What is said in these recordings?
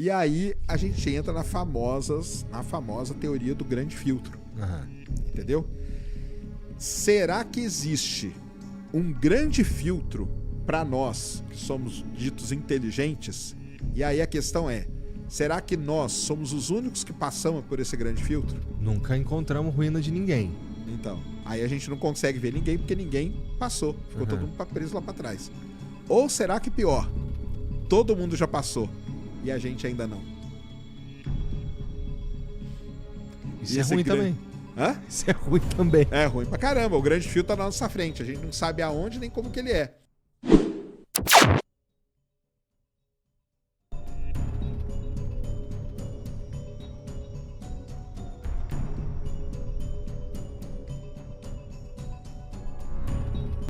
E aí a gente entra na famosa teoria do grande filtro. Entendeu? Será que existe um grande filtro para nós, que somos ditos inteligentes? E aí a questão é, será que nós somos os únicos que passamos por esse grande filtro? Nunca encontramos ruína de ninguém. Então, aí a gente não consegue ver ninguém porque ninguém passou. Ficou todo mundo preso lá para trás. Ou será que pior, todo mundo já passou e a gente ainda não? Isso é ruim também. Hã? Isso é ruim também. É ruim pra caramba. O grande fio tá na nossa frente. A gente não sabe aonde nem como que ele é.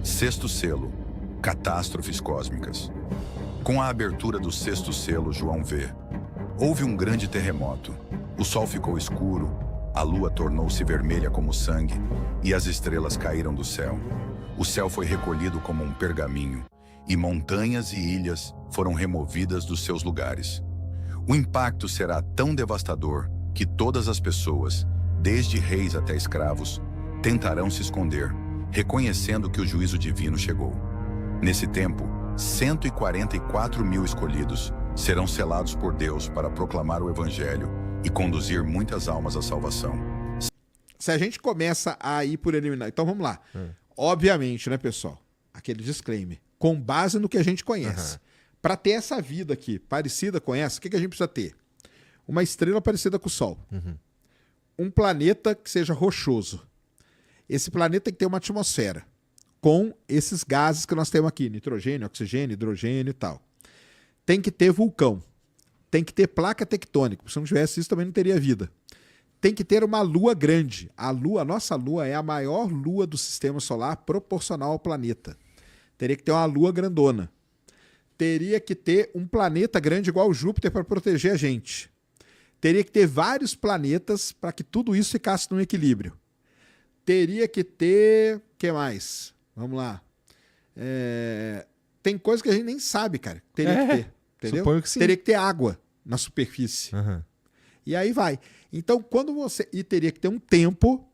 Sexto selo. Catástrofes cósmicas. Com a abertura do sexto selo, João vê. Houve um grande terremoto. O sol ficou escuro, a lua tornou-se vermelha como sangue e as estrelas caíram do céu. O céu foi recolhido como um pergaminho e montanhas e ilhas foram removidas dos seus lugares. O impacto será tão devastador que todas as pessoas, desde reis até escravos, tentarão se esconder, reconhecendo que o juízo divino chegou. Nesse tempo, 144 mil escolhidos serão selados por Deus para proclamar o Evangelho e conduzir muitas almas à salvação. Se a gente começa a ir por eliminar... Então vamos lá. Obviamente, né, pessoal? Aquele disclaimer. Com base no que a gente conhece. Para ter essa vida aqui parecida com essa, o que a gente precisa ter? Uma estrela parecida com o Sol. Um planeta que seja rochoso. Esse planeta tem que ter uma atmosfera com esses gases que nós temos aqui, nitrogênio, oxigênio, hidrogênio e tal. Tem que ter vulcão. Tem que ter placa tectônica. Se não tivesse isso, também não teria vida. Tem que ter uma lua grande. A nossa lua é a maior lua do sistema solar proporcional ao planeta. Teria que ter uma lua grandona. Teria que ter um planeta grande igual o Júpiter para proteger a gente. Teria que ter vários planetas para que tudo isso ficasse no equilíbrio. Teria que ter... O que mais? Vamos lá. Tem coisa que a gente nem sabe, cara. Teria que ter. Entendeu? Suponho que sim. Teria que ter água na superfície. E aí vai. Então, quando você... E teria que ter um tempo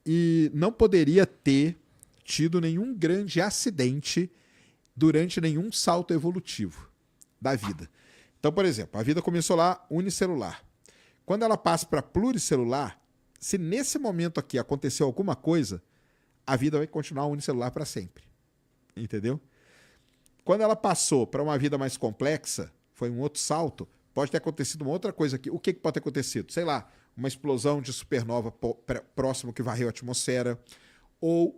e não poderia ter tido nenhum grande acidente durante nenhum salto evolutivo da vida. Então, por exemplo, a vida começou lá unicelular. Quando ela passa para pluricelular, se nesse momento aqui aconteceu alguma coisa, a vida vai continuar unicelular para sempre. Entendeu? Quando ela passou para uma vida mais complexa, foi um outro salto, pode ter acontecido uma outra coisa aqui. O que pode ter acontecido? Sei lá, uma explosão de supernova próximo que varreu a atmosfera, ou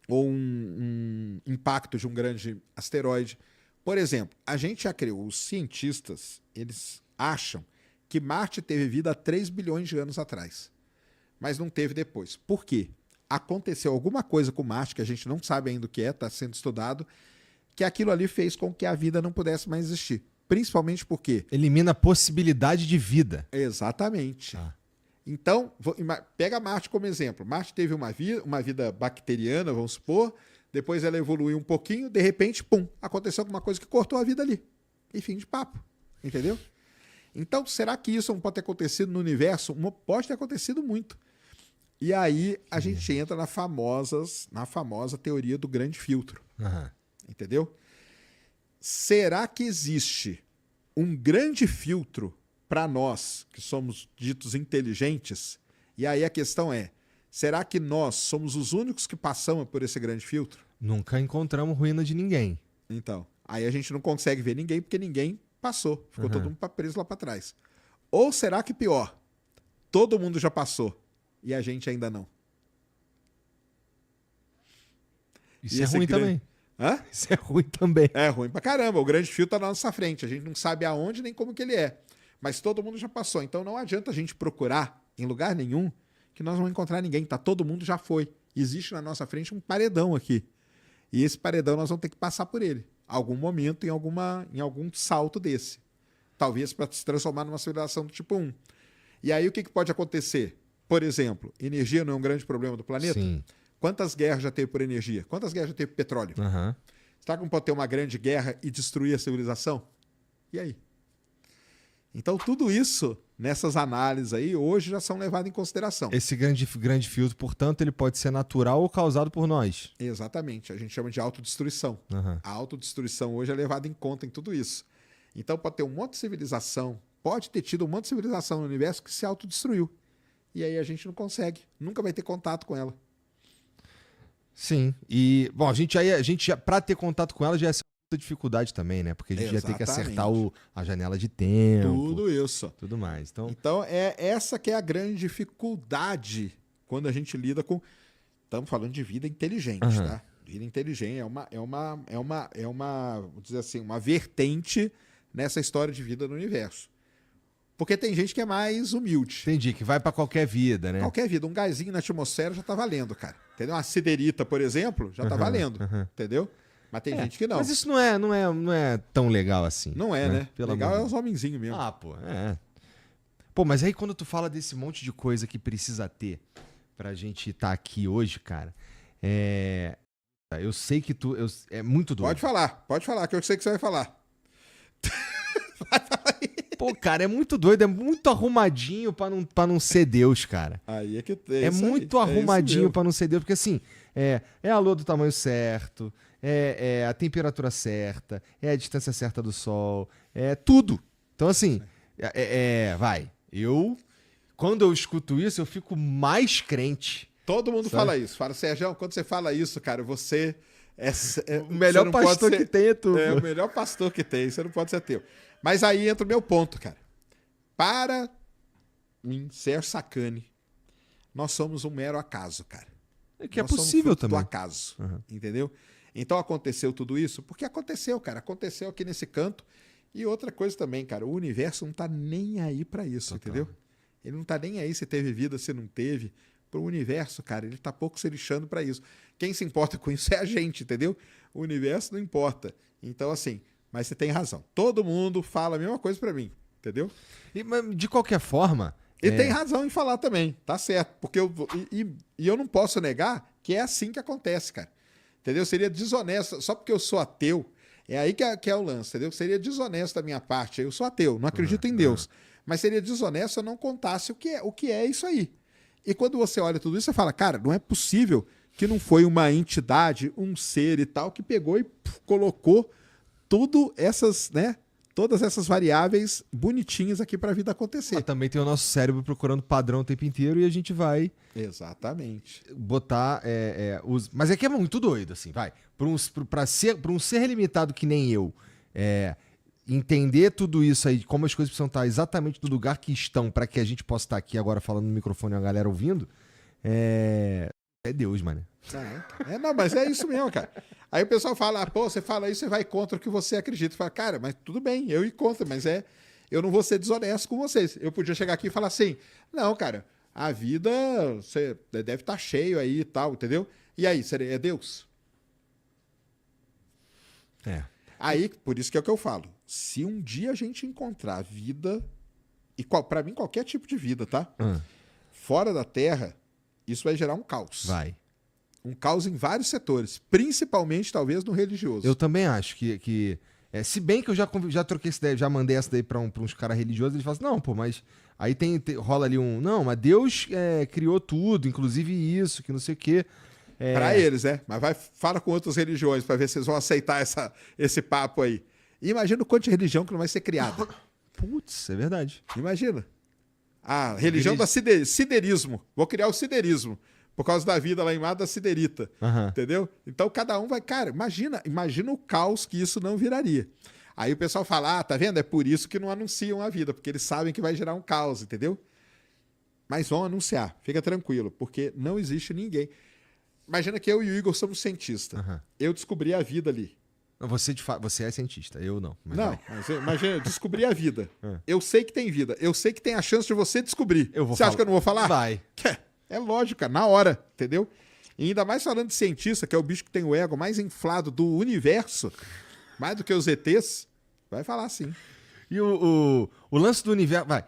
um impacto de um grande asteroide. Por exemplo, a gente já criou, os cientistas, eles acham que Marte teve vida há 3 bilhões de anos atrás, mas não teve depois. Por quê? Aconteceu alguma coisa com Marte, que a gente não sabe ainda o que é, está sendo estudado, que aquilo ali fez com que a vida não pudesse mais existir. Principalmente porque... Elimina a possibilidade de vida. Exatamente. Então, pega Marte como exemplo. Marte teve uma vida bacteriana, vamos supor, depois ela evoluiu um pouquinho, de repente, pum, aconteceu alguma coisa que cortou a vida ali. E fim de papo. Entendeu? Então, será que isso não pode ter acontecido no universo? Pode ter acontecido muito. E aí a gente entra na famosa teoria do grande filtro. Entendeu? Será que existe um grande filtro para nós, que somos ditos inteligentes? E aí a questão é, será que nós somos os únicos que passamos por esse grande filtro? Nunca encontramos ruína de ninguém. Então, aí a gente não consegue ver ninguém porque ninguém passou. Ficou todo mundo preso lá para trás. Ou será que pior, todo mundo já passou e a gente ainda não? Isso é ruim também. Hã? Isso é ruim também. É ruim pra caramba. O grande fio tá na nossa frente. A gente não sabe aonde nem como que ele é. Mas todo mundo já passou. Então não adianta a gente procurar em lugar nenhum que nós não vamos encontrar ninguém. Tá? Todo mundo já foi. Existe na nossa frente um paredão aqui. E esse paredão nós vamos ter que passar por ele. Algum momento, em algum salto desse. Talvez para se transformar numa civilização do tipo 1. E aí o que pode acontecer? Por exemplo, energia não é um grande problema do planeta? Sim. Quantas guerras já teve por energia? Quantas guerras já teve por petróleo? Será que não pode ter uma grande guerra e destruir a civilização? E aí? Então, tudo isso, nessas análises aí, hoje já são levadas em consideração. Esse grande filtro, portanto, ele pode ser natural ou causado por nós. Exatamente. A gente chama de autodestruição. Aham. A autodestruição hoje é levada em conta em tudo isso. Então, pode ter um monte de civilização, pode ter tido um monte de civilização no universo que se autodestruiu. E aí a gente não consegue. Nunca vai ter contato com ela. Sim. E, bom, a gente já, pra ter contato com ela já é muita dificuldade também, né? Porque a gente já tem que acertar a janela de tempo. Tudo isso. Tudo mais. Então, Então, é essa que é a grande dificuldade quando a gente lida com... Estamos falando de vida inteligente, Aham. tá? Vida inteligente vamos dizer assim, uma vertente nessa história de vida no universo. Porque tem gente que é mais humilde. entendi, que vai pra qualquer vida, né? Qualquer vida, um gásinho na atmosfera já tá valendo, cara. Entendeu? Uma siderita, por exemplo, já tá valendo. Entendeu? Mas tem gente que não. Mas isso não é tão legal assim. Não é, né? Pelo Legal amor é de os homenzinhos mesmo. Ah, pô, é. Pô, mas aí quando tu fala desse monte de coisa que precisa ter pra gente estar aqui hoje, cara, eu sei que é muito doido. Pode falar, que eu sei que você vai falar. Pô, cara, é muito doido, é muito arrumadinho pra não ser Deus, cara. Aí é que É isso muito aí, arrumadinho mesmo. pra não ser Deus, porque assim, é a lua do tamanho certo, é a temperatura certa, é a distância certa do sol, é tudo. Então assim, quando eu escuto isso, eu fico mais crente. Todo mundo Sabe? fala isso. Fala, Sérgio, quando você fala isso, cara, você O melhor você não pode pastor ser- que tem é tu. É pô. o melhor pastor que tem, você não pode ser teu. Mas aí entra o meu ponto, cara. Para mim, Sérgio Sacani, nós somos um mero acaso, cara. É que é Nós somos possível fruto também. do acaso, entendeu? Então aconteceu tudo isso, porque aconteceu, cara. Aconteceu aqui nesse canto. E outra coisa também, cara, o universo não tá nem aí pra isso, entendeu? Ele não tá nem aí se teve vida, se não teve. Pro universo, cara, ele tá pouco se lixando pra isso. Quem se importa com isso é a gente, entendeu? O universo não importa. Então, assim, mas você tem razão. Todo mundo fala a mesma coisa pra mim, entendeu? Mas, de qualquer forma, E tem razão em falar também, tá certo. Porque eu não posso negar que é assim que acontece, cara. Entendeu? Seria desonesto, só porque eu sou ateu, é aí que é o lance, entendeu? Seria desonesto da minha parte. Eu sou ateu, não acredito em Deus. Mas seria desonesto se eu não contasse o que é isso aí. E quando você olha tudo isso, você fala, cara, não é possível que não foi uma entidade, um ser e tal, que pegou e colocou todas essas variáveis bonitinhas aqui para a vida acontecer. mas também tem o nosso cérebro procurando padrão o tempo inteiro e a gente vai Exatamente. botar mas é que é muito doido, assim, vai. Pra um ser limitado que nem eu, entender tudo isso aí, como as coisas precisam estar exatamente no lugar que estão pra que a gente possa estar aqui agora falando no microfone e a galera ouvindo, é Deus, mano. Não, mas é isso mesmo, cara. Aí o pessoal fala, pô, você fala isso, você vai contra o que você acredita. Fala, cara, mas tudo bem, eu ir contra, mas eu não vou ser desonesto com vocês. Eu podia chegar aqui e falar assim, não, cara, a vida você deve estar cheio aí e tal, entendeu? E aí, é Deus? Aí, por isso que é o que eu falo. Se um dia a gente encontrar vida, e pra mim qualquer tipo de vida, tá? Fora da Terra, isso vai gerar um caos. Vai. Um caos em vários setores, principalmente talvez no religioso. Eu também acho que se bem que eu já troquei essa ideia, já mandei essa daí pra uns caras religiosos, eles falam assim, não, pô, mas aí rola ali não, mas Deus criou tudo, inclusive isso, que não sei o quê. Pra eles, né? Mas fala com outras religiões pra ver se eles vão aceitar esse papo aí. E imagina o quanto de religião que não vai ser criada. Putz, é verdade. Imagina. A religião da siderismo. Vou criar o siderismo. Por causa da vida lá em mar da siderita. Entendeu? Então cada um vai... Cara, imagina o caos que isso não viraria. Aí o pessoal fala, tá vendo? É por isso que não anunciam a vida, porque eles sabem que vai gerar um caos, entendeu? Mas vão anunciar, fica tranquilo, porque não existe ninguém. Imagina que eu e o Igor somos cientistas. Eu descobri a vida ali. Você é cientista, eu não. Mas não, vai. mas imagina, eu descobri a vida. Eu sei que tem vida. Eu sei que tem a chance de você descobrir. Eu vou Você acha falar. que eu não vou falar? Vai. É lógico, cara, na hora, entendeu? E ainda mais falando de cientista, que é o bicho que tem o ego mais inflado do universo, mais do que os ETs, vai falar sim. E o lance do universo... Vai.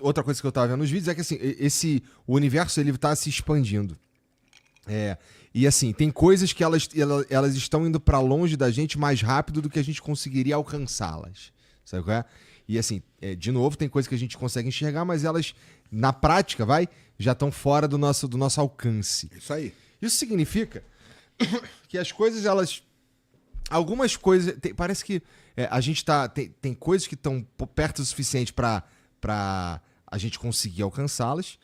Outra coisa que eu tava vendo nos vídeos é que assim, o universo ele tá se expandindo. E assim, tem coisas que elas estão indo pra longe da gente mais rápido do que a gente conseguiria alcançá-las. Sabe qual é? E assim, de novo, tem coisas que a gente consegue enxergar, mas elas, na prática, já estão fora do nosso alcance. Isso aí. Isso significa que as coisas, algumas coisas... parece que a gente tem coisas que estão perto o suficiente para a gente conseguir alcançá-las,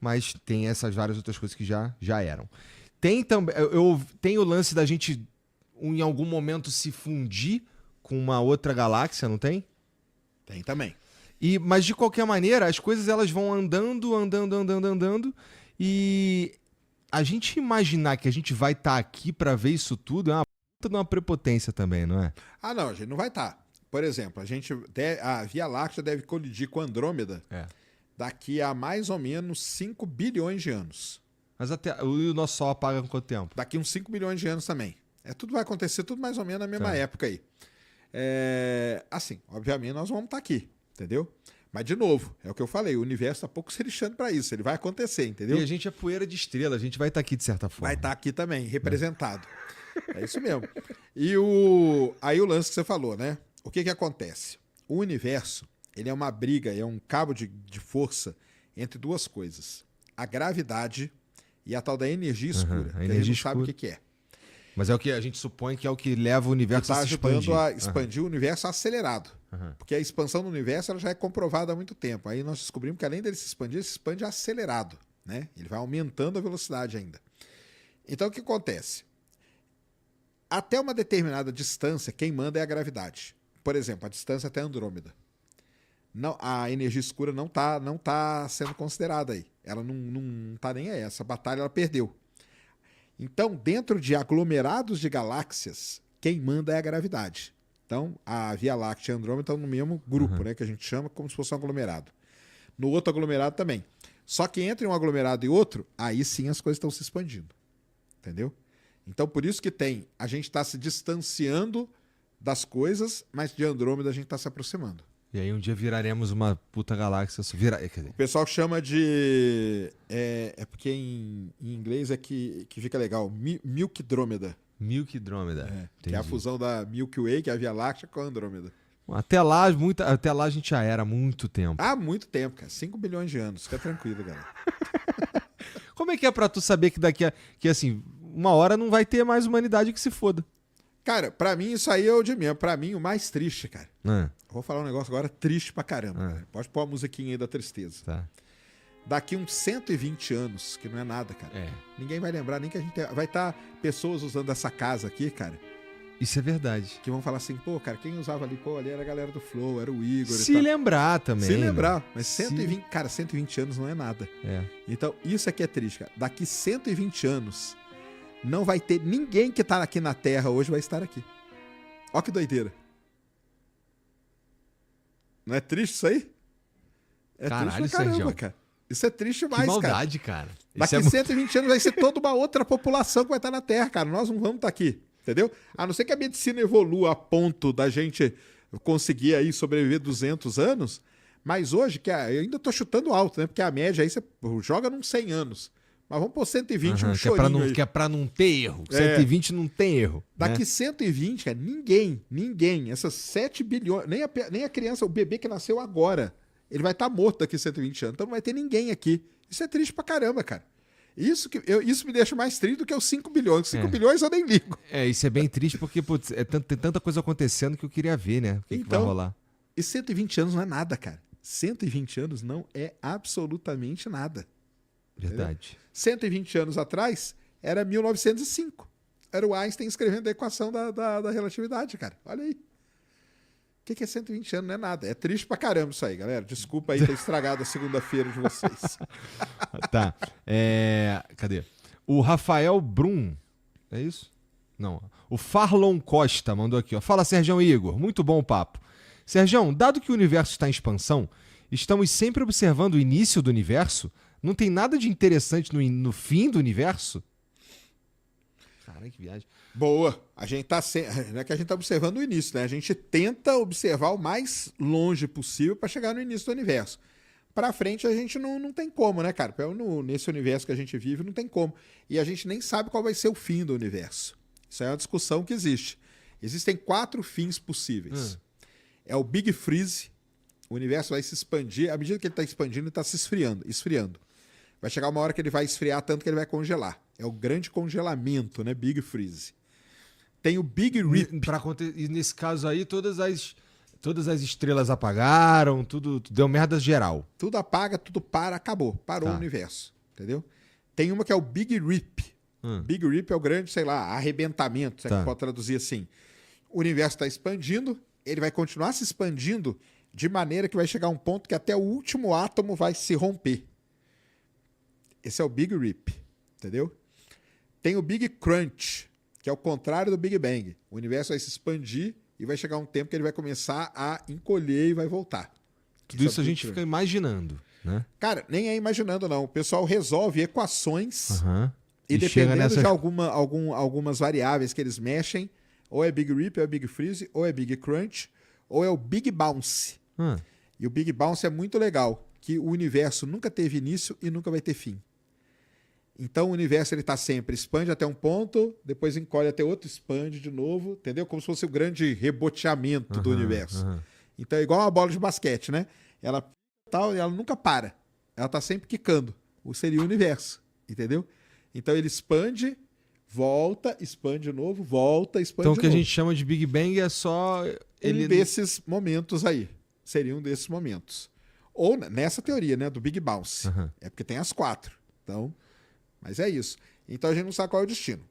mas tem essas várias outras coisas que já eram. Tem também... Tem o lance da gente, em algum momento, se fundir com uma outra galáxia, não tem? Tem também. Mas, de qualquer maneira, as coisas elas vão andando, e a gente imaginar que a gente vai estar aqui para ver isso tudo é uma puta de uma prepotência também, não é? Ah, não, a gente não vai estar. Por exemplo, a Via Láctea deve colidir com Andrômeda daqui a mais ou menos 5 bilhões de anos. Mas o nosso Sol apaga com quanto tempo? Daqui uns 5 bilhões de anos também. Tudo vai acontecer tudo mais ou menos na mesma época aí. Assim, obviamente nós vamos estar aqui, entendeu? Mas, de novo, é o que eu falei, o universo está pouco se lixando para isso, ele vai acontecer, entendeu? E a gente é poeira de estrela, a gente vai estar aqui de certa forma. Vai estar aqui também, representado. É isso mesmo. E aí o lance que você falou, né? O que acontece? O universo, ele é uma briga, é um cabo de força entre duas coisas. A gravidade e a tal da energia escura. A energia a gente não escura. sabe o que é. Mas é o que a gente supõe que é o que leva o universo a se expandir. Está ajudando a expandir o universo acelerado. Porque a expansão do universo ela já é comprovada há muito tempo. Aí nós descobrimos que além dele se expandir, ele se expande acelerado. Né? Ele vai aumentando a velocidade ainda. Então o que acontece? Até uma determinada distância, quem manda é a gravidade. Por exemplo, a distância até Andrômeda. Não, a energia escura não tá sendo considerada aí. Ela não tá nem aí. Essa batalha ela perdeu. Então, dentro de aglomerados de galáxias, quem manda é a gravidade. Então, a Via Láctea e a Andrômeda estão no mesmo grupo, né, que a gente chama como se fosse um aglomerado. No outro aglomerado também. Só que entre um aglomerado e outro, aí sim as coisas estão se expandindo. Entendeu? Então, por isso que a gente está se distanciando das coisas, mas de Andrômeda a gente está se aproximando. E aí um dia viraremos uma puta galáxia. O pessoal chama de... porque em inglês é que fica legal. Milkydrômeda. Milkydrômeda. Que é a fusão da Milky Way, que é a Via Láctea, com a Andrômeda. Até lá a gente já era há muito tempo. Há muito tempo, cara. 5 bilhões de anos. Fica tranquilo, galera. Como é que é pra tu saber que que assim, uma hora não vai ter mais humanidade que se foda? Cara, pra mim isso aí é o de mesmo. Pra mim o mais triste, cara. Eu vou falar um negócio agora triste pra caramba. Cara. Pode pôr a musiquinha aí da tristeza. Tá. Daqui uns 120 anos, que não é nada, cara. Ninguém vai lembrar, nem que a gente... Vai estar pessoas usando essa casa aqui, cara. Isso é verdade. Que vão falar assim, pô, cara, quem usava ali, pô, ali era a galera do Flow, era o Igor. Se lembrar também. Se lembrar. Mas 120, cara, 120 anos não é nada. Então, isso aqui é triste, cara. Daqui 120 anos, não vai ter ninguém que tá aqui na Terra hoje vai estar aqui. Ó que doideira. Não é triste isso aí? Caralho, triste pra caramba, Sérgio. cara. Isso é triste demais, que maldade, cara. Daqui 120 anos vai ser toda uma outra população que vai estar na Terra, cara. Nós não vamos estar aqui, entendeu? A não ser que a medicina evolua a ponto da gente conseguir aí sobreviver 200 anos, mas hoje, eu ainda tô chutando alto, né? Porque a média aí você joga nos 100 anos. Mas vamos pôr 120, um chorinho aí. Que é pra não ter erro. 120 não tem erro. Daqui né? 120, cara, ninguém, essas 7 bilhões, nem a criança, o bebê que nasceu agora, ele vai estar morto daqui 120 anos. Então não vai ter ninguém aqui. Isso é triste pra caramba, cara. Isso me deixa mais triste do que os 5 bilhões. 5 bilhões eu nem ligo. Isso é bem triste porque putz, tem tanta coisa acontecendo que eu queria ver, né? O que vai rolar. E 120 anos não é nada, cara. 120 anos não é absolutamente nada. Verdade. Entendeu? 120 anos atrás era 1905. Era o Einstein escrevendo a equação da relatividade, cara. Olha aí. O que é 120 anos? Não é nada. É triste pra caramba isso aí, galera. Desculpa aí ter estragado a segunda-feira de vocês. Tá. Cadê? O Rafael Brum. É isso? Não. O Farlon Costa mandou aqui, ó. Fala, Sergião e Igor. Muito bom o papo. Sergião, dado que o universo está em expansão, estamos sempre observando o início do universo? Não tem nada de interessante no fim do universo? Caralho, que viagem. Boa. A gente tá não é que a gente tá observando o início, né? A gente tenta observar o mais longe possível para chegar no início do universo. Pra frente a gente não tem como, né, cara? Nesse universo que a gente vive, não tem como. E a gente nem sabe qual vai ser o fim do universo. Isso é uma discussão que existe. Existem 4 fins possíveis. É o Big Freeze. O universo vai se expandir. À medida que ele está expandindo, ele está se esfriando. Vai chegar uma hora que ele vai esfriar tanto que ele vai congelar. É o grande congelamento, né? Big Freeze. Tem o Big Rip. E nesse caso aí, todas as estrelas apagaram, tudo deu merda geral. Tudo apaga, tudo para, acabou. Parou o universo. Entendeu? Tem uma que é o Big Rip. Big Rip é o grande, sei lá, arrebentamento, se é que pode traduzir assim. O universo está expandindo, ele vai continuar se expandindo de maneira que vai chegar um ponto que até o último átomo vai se romper. Esse é o Big Rip, entendeu? Tem o Big Crunch, que é o contrário do Big Bang. O universo vai se expandir e vai chegar um tempo que ele vai começar a encolher e vai voltar. Tudo isso a gente fica imaginando, né? Cara, nem é imaginando, não. O pessoal resolve equações e chega dependendo de algumas variáveis que eles mexem, ou é Big Rip, ou é Big Freeze, ou é Big Crunch, ou é o Big Bounce. E o Big Bounce é muito legal, que o universo nunca teve início e nunca vai ter fim. Então o universo ele tá sempre, expande até um ponto, depois encolhe até outro, expande de novo, entendeu? Como se fosse o grande reboteamento do universo. Então é igual uma bola de basquete, né? Ela nunca para. Ela tá sempre quicando. Seria o universo, entendeu? Então ele expande, volta, expande de novo, volta, expande de novo. Então o que a gente chama de Big Bang é só... Um desses momentos aí. Seria um desses momentos. Ou nessa teoria, né? Do Big Bounce. É porque tem as 4. Então... Mas é isso. Então a gente não sabe qual é o destino.